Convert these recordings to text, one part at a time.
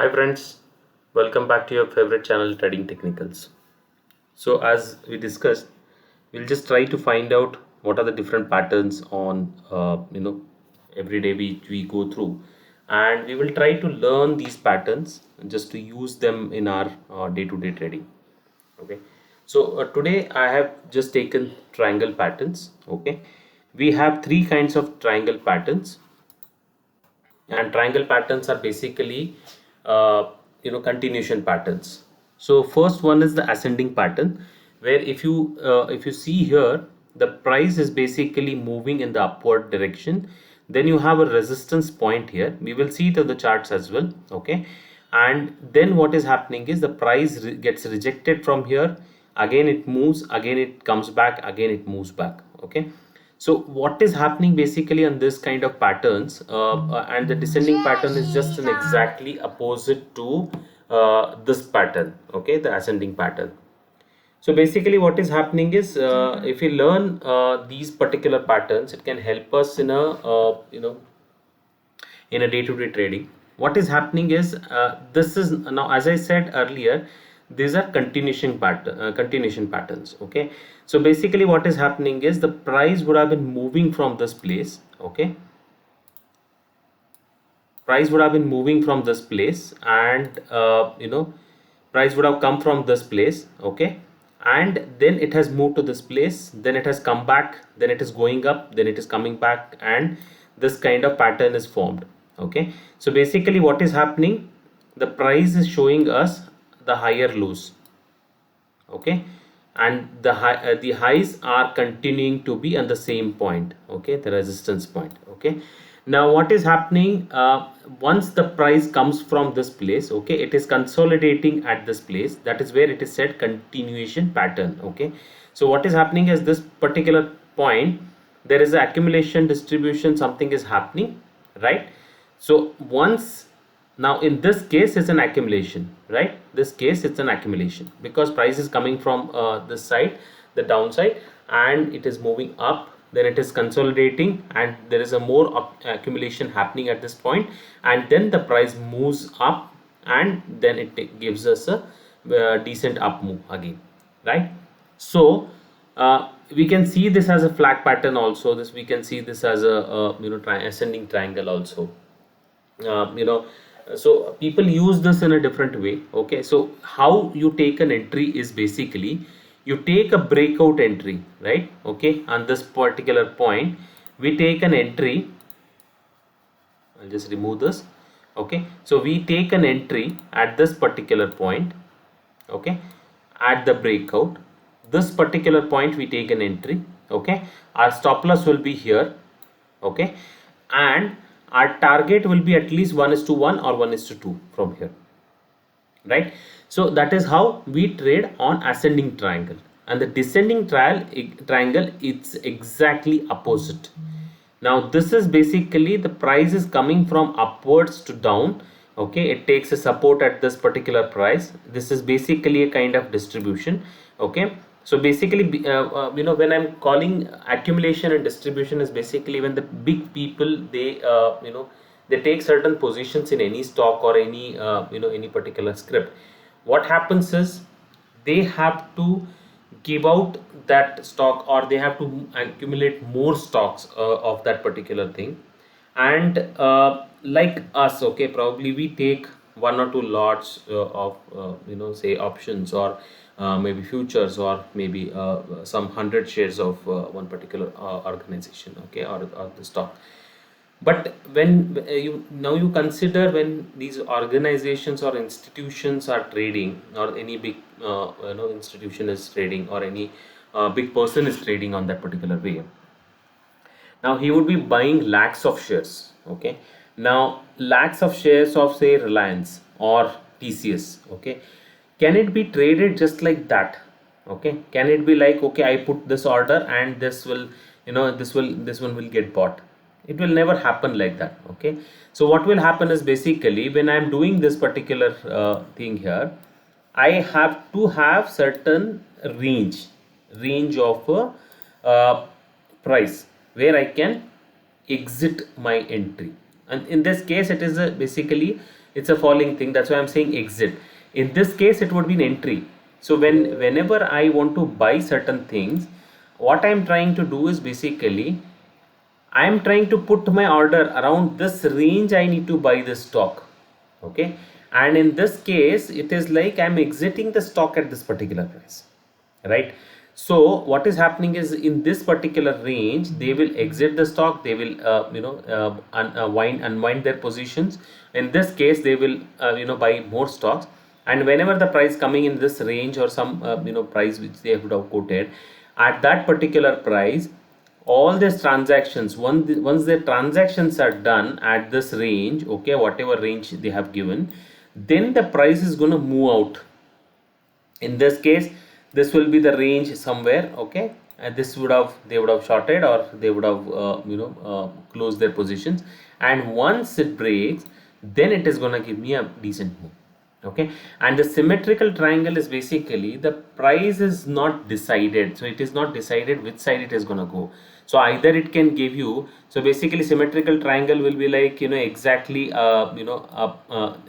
Hi friends, welcome back to your favorite channel Trading Technicals. So as we discussed, we'll just try to find out what are the different patterns on every day we go through, and we will try to learn these patterns just to use them in our day-to-day trading. Okay, so today I have just taken triangle patterns. Okay, we have three kinds of triangle patterns, and triangle patterns are basically continuation patterns. So first one is the ascending pattern, where if you see here, the price is basically moving in the upward direction. Then you have a resistance point here, we will see it on the charts as well. Okay, and then what is happening is the price gets rejected from here, again it moves, again it comes back, again it moves back. Okay, so what is happening basically on this kind of patterns, and the descending pattern is just an exactly opposite to this pattern. Okay, the ascending pattern. So basically what is happening is, if we learn these particular patterns, it can help us in a day-to-day trading. What is happening is, this is now, as I said earlier, these are continuation patterns. Okay, so basically what is happening is the price would have been moving from this place. Okay, price would have been moving from this place, and price would have come from this place. Okay, and then it has moved to this place, then it has come back, then it is going up, then it is coming back, and this kind of pattern is formed. Okay, so basically what is happening, the price is showing us the higher lows. Okay, and the highs are continuing to be on the same point. Okay, the resistance point. Okay, now what is happening, once the price comes from this place, okay, it is consolidating at this place. That is where it is said continuation pattern. Okay, so what is happening is this particular point, there is a accumulation distribution, something is happening, right? So once, now in this case it's an accumulation, right? This case it's an accumulation because price is coming from this side, the downside, and it is moving up, then it is consolidating, and there is a more accumulation happening at this point, and then the price moves up, and then it gives us a decent up move again, right? So we can see this as a flag pattern also. This we can see this as a ascending triangle also. So people use this in a different way. Okay, so how you take an entry is basically you take a breakout entry, right? Okay, on this particular point we take an entry. I'll just remove this. Okay, so we take an entry at this particular point. Okay, at the breakout, this particular point we take an entry. Okay, our stop loss will be here. Okay, and our target will be at least 1:1 or 1:2 from here, right? So that is how we trade on ascending triangle, and the descending triangle, it's exactly opposite. Now this is basically the price is coming from upwards to down. Okay, it takes a support at this particular price. This is basically a kind of distribution. Okay, so basically when I'm calling accumulation and distribution is basically when the big people, they take certain positions in any stock or any any particular script. What happens is they have to give out that stock, or they have to accumulate more stocks of that particular thing. And like us, okay, probably we take one or two lots of say options, or maybe futures, or maybe some 100 shares of one particular organization. Okay, or the stock. But when you now you consider, when these organizations or institutions are trading, or any big institution is trading, or any big person is trading on that particular way, now he would be buying lakhs of shares. Okay, now lakhs of shares of, say, Reliance or TCS. Okay, can it be traded just like that? Okay, can it be like, okay, I put this order and this will, this one will get bought? It will never happen like that. Okay, so what will happen is, basically when I'm doing this particular thing here, I have to have certain range of price where I can exit my entry. And in this case, it is basically it's a falling thing, that's why I'm saying exit. In this case it would be an entry. So whenever I want to buy certain things, what I'm trying to do is basically I am trying to put my order around this range, I need to buy this stock. Okay, and in this case it is like I'm exiting the stock at this particular price, right? So what is happening is, in this particular range they will exit the stock, they will unwind their positions. In this case they will buy more stocks, and whenever the price coming in this range or some price which they would have quoted at that particular price, all these transactions, once the transactions are done at this range, okay, whatever range they have given, then the price is going to move out. In this case this will be the range somewhere, okay, and this would have, they would have shorted, or they would have closed their positions, and once it breaks, then it is going to give me a decent move. Okay, and the symmetrical triangle is basically the price is not decided, so it is not decided which side it is going to go. So either it can give you, so basically symmetrical triangle will be like exactly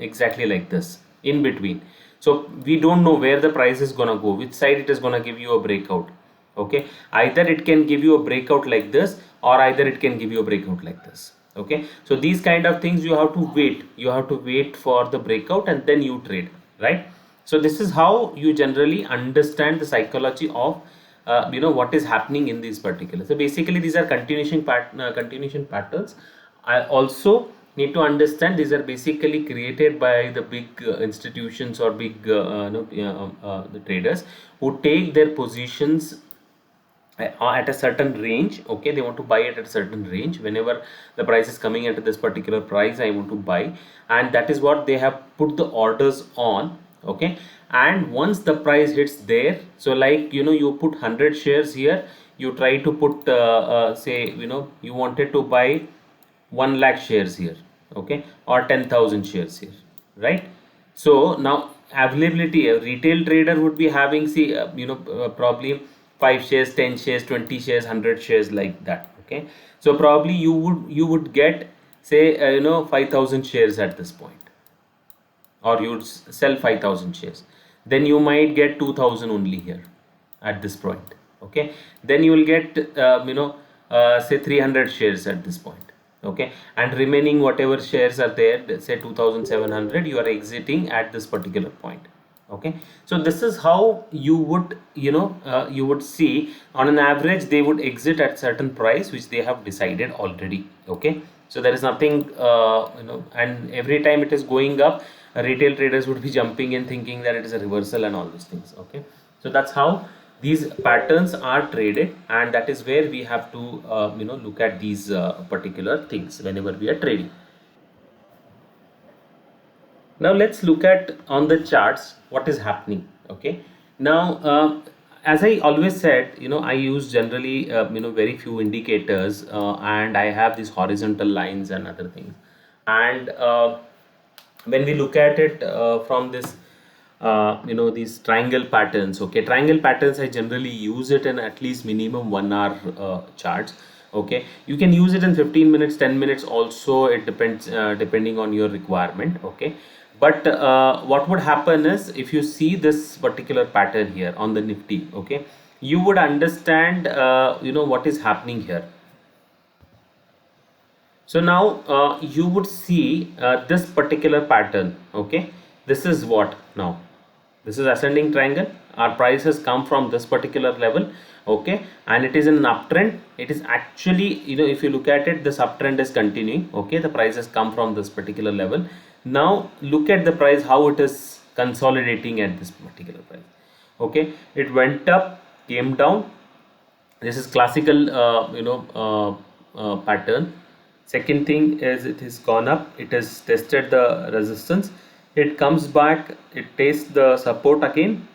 exactly like this in between. So we don't know where the price is going to go, which side it is going to give you a breakout. Okay, either it can give you a breakout like this, or either it can give you a breakout like this. Okay, so these kind of things you have to wait, for the breakout and then you trade, right? So this is how you generally understand the psychology of what is happening in these particular. So basically these are continuation patterns. I also need to understand these are basically created by the big institutions or big the traders who take their positions at a certain range. Okay, they want to buy it at a certain range. Whenever the price is coming at this particular price, I want to buy, and that is what they have put the orders on. Okay, and once the price hits there, so like you put 100 shares here, you try to put say you wanted to buy 1 lakh shares here, okay, or 10,000 shares here, right? So now availability, a retail trader would be having, see probably 5 shares, 10 shares, 20 shares, 100 shares, like that. Okay, so probably you would get, say 5,000 shares at this point, or you would sell 5,000 shares, then you might get 2,000 only here at this point. Okay, then you will get say 300 shares at this point. Okay, and remaining whatever shares are there, say 2,700, you are exiting at this particular point. Okay, so this is how you would you would see on an average they would exit at certain price which they have decided already. Okay, so there is nothing and every time it is going up, retail traders would be jumping in thinking that it is a reversal and all these things. Okay, so that's how these patterns are traded, and that is where we have to look at these particular things whenever we are trading. Now let's look at on the charts what is happening. Okay, now as I always said, I use generally very few indicators, and I have these horizontal lines and other things. And when we look at it from this these triangle patterns. Okay, triangle patterns, I generally use it in at least minimum 1 hour charts. Okay, you can use it in 15 minutes, 10 minutes also, it depends depending on your requirement. Okay, but what would happen is, if you see this particular pattern here on the Nifty, okay, you would understand what is happening here. So now you would see this particular pattern. Okay, this is what now, this is ascending triangle, our price has come from this particular level. Okay, and it is in an uptrend. It is actually, if you look at it, this uptrend is continuing. Okay, the price has come from this particular level. Now look at the price, how it is consolidating at this particular price. Okay, it went up, came down. This is classical pattern. Second thing is, it has gone up, it has tested the resistance, it comes back, it tests the support again,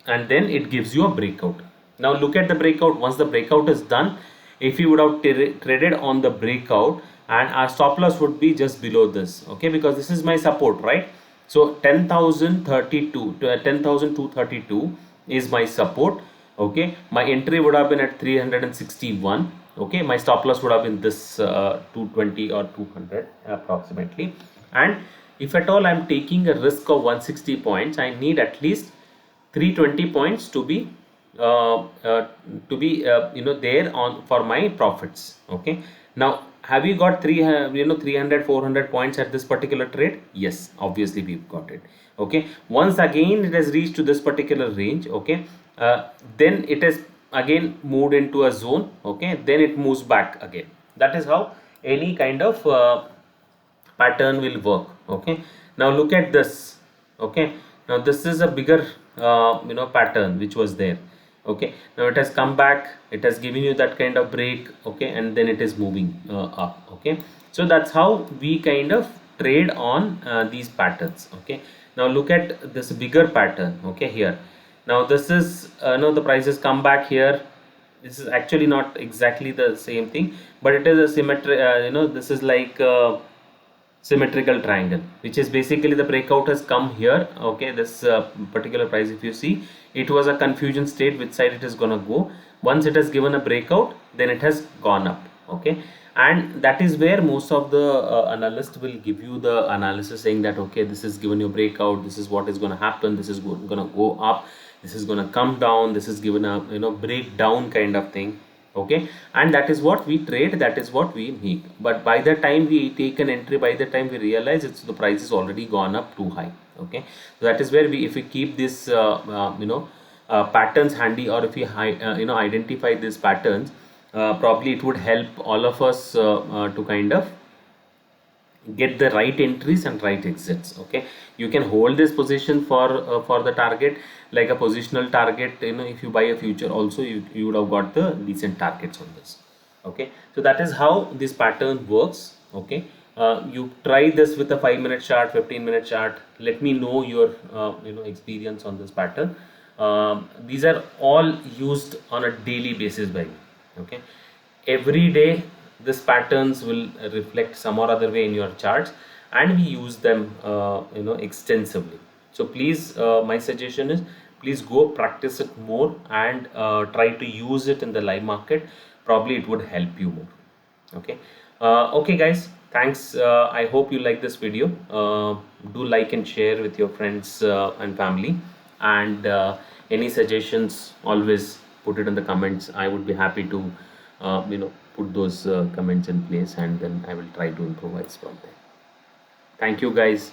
and then it gives you a breakout. Now look at the breakout. Once the breakout is done, if you would have traded on the breakout, and our stop loss would be just below this. Okay, because this is my support, right? So 10,032 to 10,232 is my support. Okay, my entry would have been at 361. Okay, my stop loss would have been this 220 or 200 approximately. And if at all I'm taking a risk of 160 points, I need at least 320 points to be there on for my profits. Okay, now have you got 300 400 points at this particular trade? Yes, obviously we've got it. Okay, once again it has reached to this particular range. Okay, then it has again moved into a zone. Okay, then it moves back again. That is how any kind of pattern will work. Okay, now look at this. Okay, now this is a bigger pattern which was there. Okay, now it has come back, it has given you that kind of break. Okay, and then it is moving up. Okay, so that's how we kind of trade on these patterns. Okay, now look at this bigger pattern. Okay, here now this is no, the prices come back here. This is actually not exactly the same thing, but it is a symmetry. This is like symmetrical triangle, which is basically the breakout has come here. Okay, this particular price, if you see, it was a confusion state which side it is gonna go. Once it has given a breakout, then it has gone up. Okay, and that is where most of the analysts will give you the analysis saying that okay, this is given you breakout, this is what is going to happen, this is going to go up, this is going to come down, this is given a breakdown kind of thing. Okay, and that is what we trade, that is what we make. But by the time we take an entry, by the time we realize it's the price is already gone up too high. Okay, so that is where we, if we keep this patterns handy, or if we identify these patterns, probably it would help all of us to kind of get the right entries and right exits. Okay, you can hold this position for the target, like a positional target. If you buy a future also, you would have got the decent targets on this. Okay, so that is how this pattern works. Okay, you try this with a 5-minute chart, 15-minute chart. Let me know your experience on this pattern. These are all used on a daily basis by me. Okay, every day these patterns will reflect some or other way in your charts, and we use them extensively. So please, my suggestion is, please go practice it more, and try to use it in the live market. Probably it would help you more. Okay, okay guys, thanks. I hope you like this video. Do like and share with your friends and family, and any suggestions, always put it in the comments. I would be happy to put those comments in place, and then I will try to improvise from there. Thank you guys.